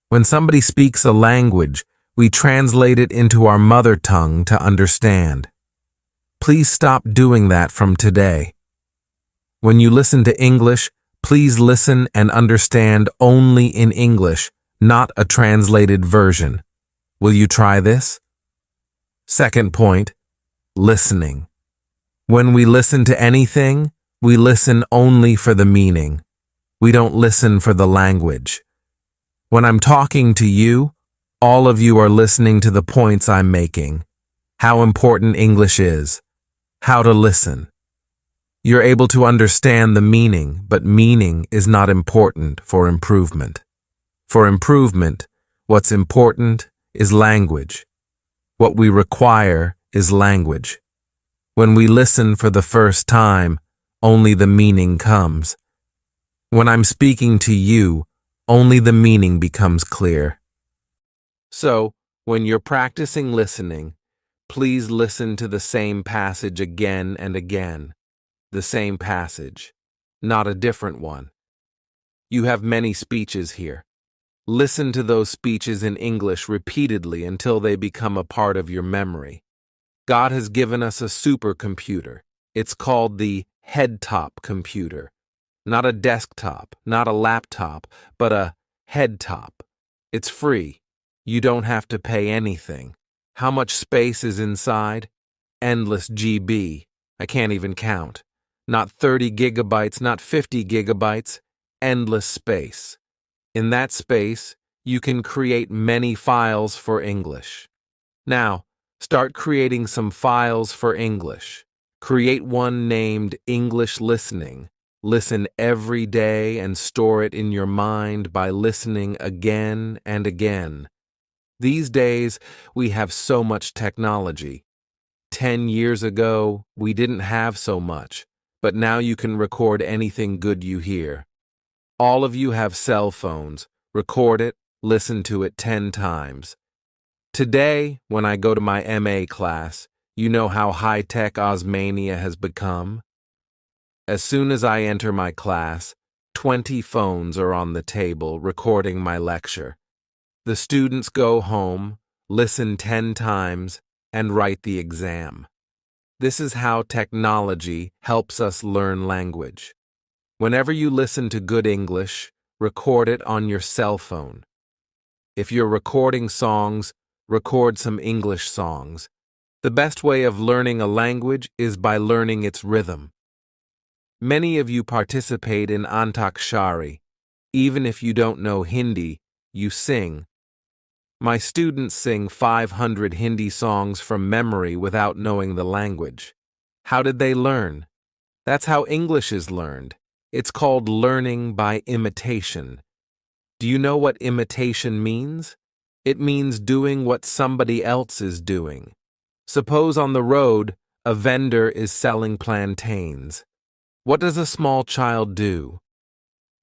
When somebody speaks a language, we translate it into our mother tongue to understand. Please stop doing that from today. When you listen to English, please listen and understand only in English, not a translated version. Will you try this? Second point, listening. When we listen to anything, we listen only for the meaning. We don't listen for the language. When I'm talking to you, all of you are listening to the points I'm making. How important English is. How to listen. You're able to understand the meaning, but meaning is not important for improvement. For improvement, what's important is language. What we require is language. When we listen for the first time, only the meaning comes. When I'm speaking to you, only the meaning becomes clear. So, when you're practicing listening, please listen to the same passage again and again. The same passage, not a different one. You have many speeches here. Listen to those speeches in English repeatedly until they become a part of your memory. God has given us a supercomputer. It's called the head-top computer. Not a desktop, not a laptop, but a head-top. It's free. You don't have to pay anything. How much space is inside? Endless GB. I can't even count. Not 30 gigabytes, not 50 gigabytes. Endless space. In that space, you can create many files for English. Now, start creating some files for English. Create one named English Listening. Listen every day and store it in your mind by listening again and again. These days, we have so much technology. 10 years ago, we didn't have so much, but now you can record anything good you hear. All of you have cell phones. Record it, listen to it 10 times. Today, when I go to my MA class, you know how high-tech Osmania has become? As soon as I enter my class, 20 phones are on the table recording my lecture. The students go home, listen 10 times, and write the exam. This is how technology helps us learn language. Whenever you listen to good English, record it on your cell phone. If you're recording songs, record some English songs. The best way of learning a language is by learning its rhythm. Many of you participate in Antakshari. Even if you don't know Hindi, you sing. My students sing 500 Hindi songs from memory without knowing the language. How did they learn? That's how English is learned. It's called learning by imitation. Do you know what imitation means? It means doing what somebody else is doing. Suppose on the road, a vendor is selling plantains. What does a small child do?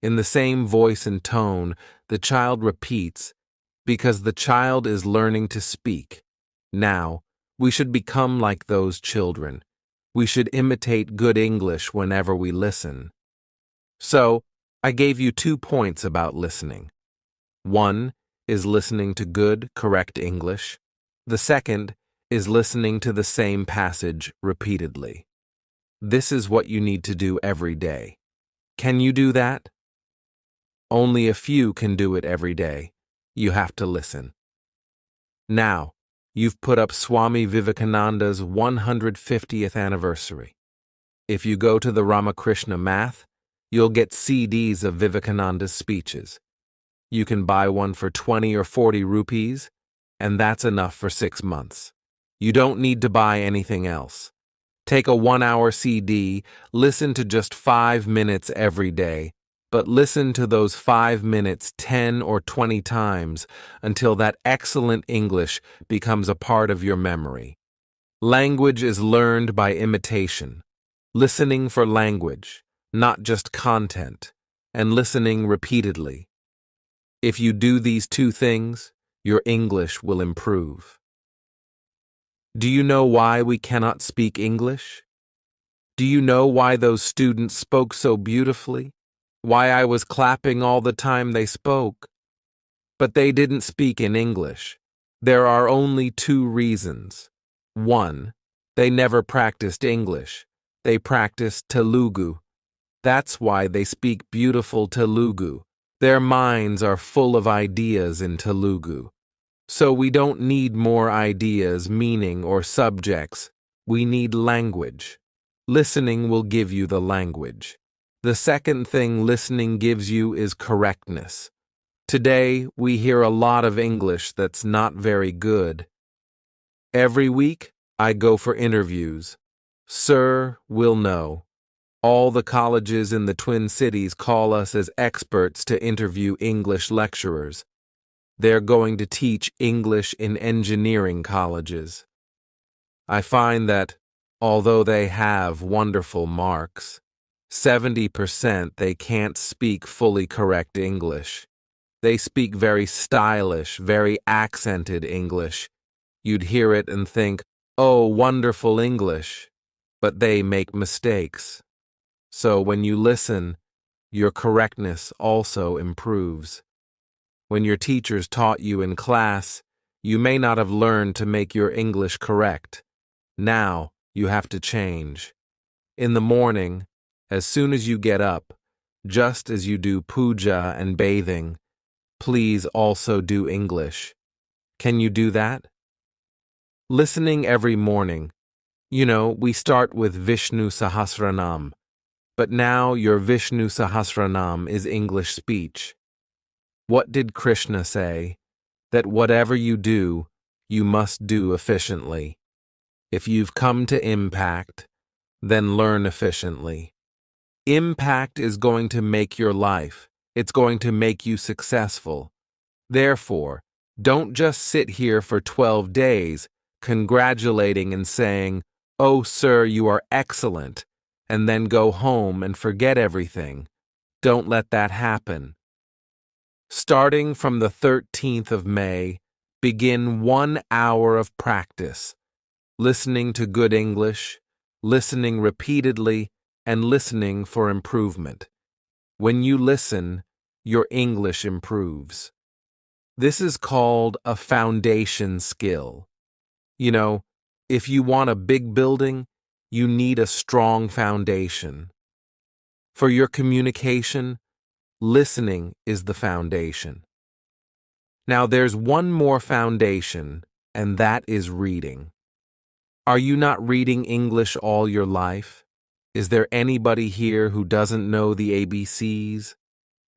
In the same voice and tone, the child repeats, because the child is learning to speak. Now, we should become like those children. We should imitate good English whenever we listen. So, I gave you 2 points about listening. One is listening to good, correct English. The second is listening to the same passage repeatedly. This is what you need to do every day. Can you do that? Only a few can do it every day. You have to listen. Now, you've put up Swami Vivekananda's 150th anniversary. If you go to the Ramakrishna Math, you'll get CDs of Vivekananda's speeches. You can buy one for 20 or 40 rupees, and that's enough for 6 months. You don't need to buy anything else. Take a 1-hour CD, listen to just 5 minutes every day, but listen to those 5 minutes 10 or 20 times until that excellent English becomes a part of your memory. Language is learned by imitation. Listening for language, not just content, and listening repeatedly. If you do these 2 things, your English will improve. Do you know why we cannot speak English? Do you know why those students spoke so beautifully? Why I was clapping all the time they spoke? But they didn't speak in English. There are only two reasons. One, they never practiced English. They practiced Telugu. That's why they speak beautiful Telugu. Their minds are full of ideas in Telugu. So we don't need more ideas, meaning, or subjects. We need language. Listening will give you the language. The second thing listening gives you is correctness. Today, we hear a lot of English that's not very good. Every week, I go for interviews. Sir will know. All the colleges in the Twin Cities call us as experts to interview English lecturers. They're going to teach English in engineering colleges. I find that, although they have wonderful marks, 70% they can't speak fully correct English. They speak very stylish, very accented English. You'd hear it and think, oh, wonderful English, but they make mistakes. So when you listen, your correctness also improves. When your teachers taught you in class, you may not have learned to make your English correct. Now you have to change. In the morning, as soon as you get up, just as you do puja and bathing, please also do English. Can you do that? Listening every morning. We start with Vishnu Sahasranam, but now your Vishnu Sahasranam is English speech. What did Krishna say? That whatever you do, you must do efficiently. If you've come to impact, then learn efficiently. Impact is going to make your life. It's going to make you successful. Therefore, don't just sit here for 12 days, congratulating and saying, "Oh, sir, you are excellent," and then go home and forget everything. Don't let that happen. Starting from the 13th of May, begin 1 hour of practice, listening to good English, listening repeatedly, and listening for improvement. When you listen, your English improves. This is called a foundation skill. If you want a big building, you need a strong foundation. For your communication, listening is the foundation. Now there's one more foundation, and that is reading. Are you not reading English all your life? Is there anybody here who doesn't know the ABCs?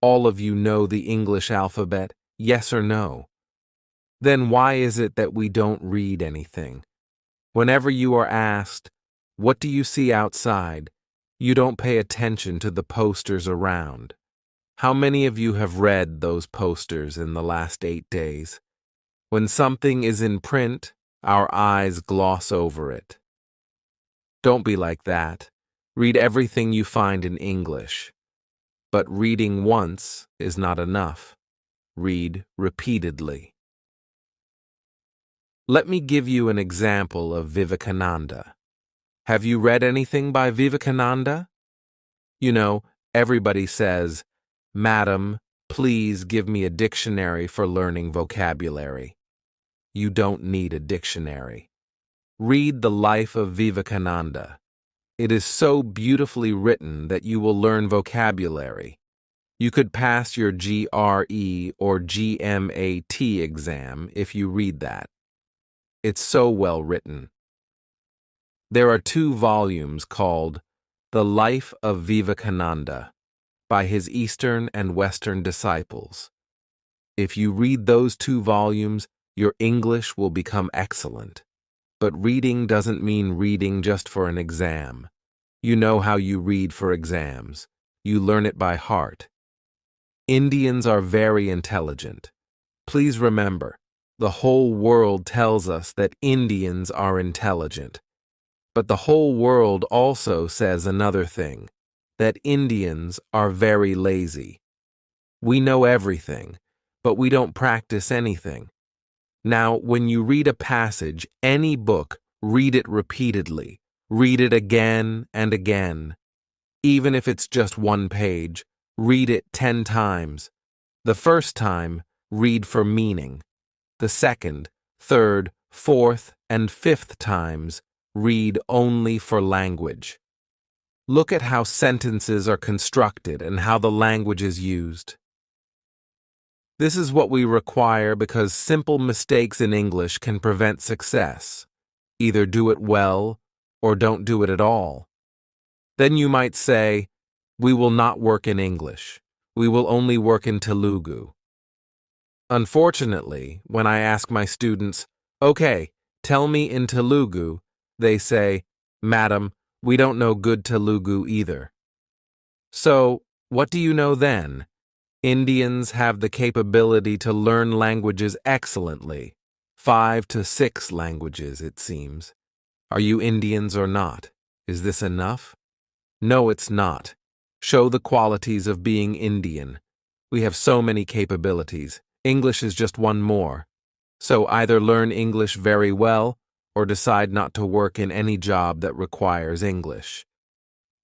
All of you know the English alphabet, yes or no? Then why is it that we don't read anything? Whenever you are asked, "What do you see outside?" you don't pay attention to the posters around. How many of you have read those posters in the last 8 days? When something is in print, our eyes gloss over it. Don't be like that. Read everything you find in English. But reading once is not enough. Read repeatedly. Let me give you an example of Vivekananda. Have you read anything by Vivekananda? Everybody says, "Madam, please give me a dictionary for learning vocabulary." You don't need a dictionary. Read the life of Vivekananda. It is so beautifully written that you will learn vocabulary. You could pass your GRE or GMAT exam if you read that. It's so well written. There are 2 volumes called The Life of Vivekananda by his Eastern and Western disciples. If you read those 2 volumes, your English will become excellent. But reading doesn't mean reading just for an exam. You know how you read for exams. You learn it by heart. Indians are very intelligent. Please remember, the whole world tells us that Indians are intelligent. But the whole world also says another thing, that Indians are very lazy. We know everything, but we don't practice anything. Now, when you read a passage, any book, read it repeatedly. Read it again and again. Even if it's just 1 page, read it 10 times. The first time, read for meaning. The second, third, fourth, and fifth times, read only for language. Look at how sentences are constructed and how the language is used. This is what we require because simple mistakes in English can prevent success. Either do it well or don't do it at all. Then you might say, "We will not work in English. We will only work in Telugu." Unfortunately, when I ask my students, "Okay, tell me in Telugu," they say, "Madam, we don't know good Telugu either." So, what do you know then? Indians have the capability to learn languages excellently. 5 to 6 languages, it seems. Are you Indians or not? Is this enough? No, it's not. Show the qualities of being Indian. We have so many capabilities. English is just one more. So either learn English very well or decide not to work in any job that requires English.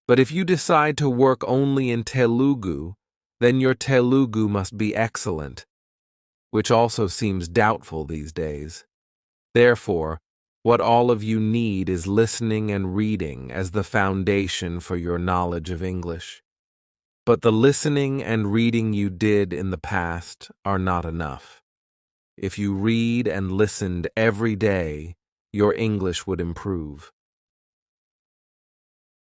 But if you decide to work only in Telugu, then your Telugu must be excellent, which also seems doubtful these days. Therefore, what all of you need is listening and reading as the foundation for your knowledge of English. But the listening and reading you did in the past are not enough. If you read and listened every day, your English would improve.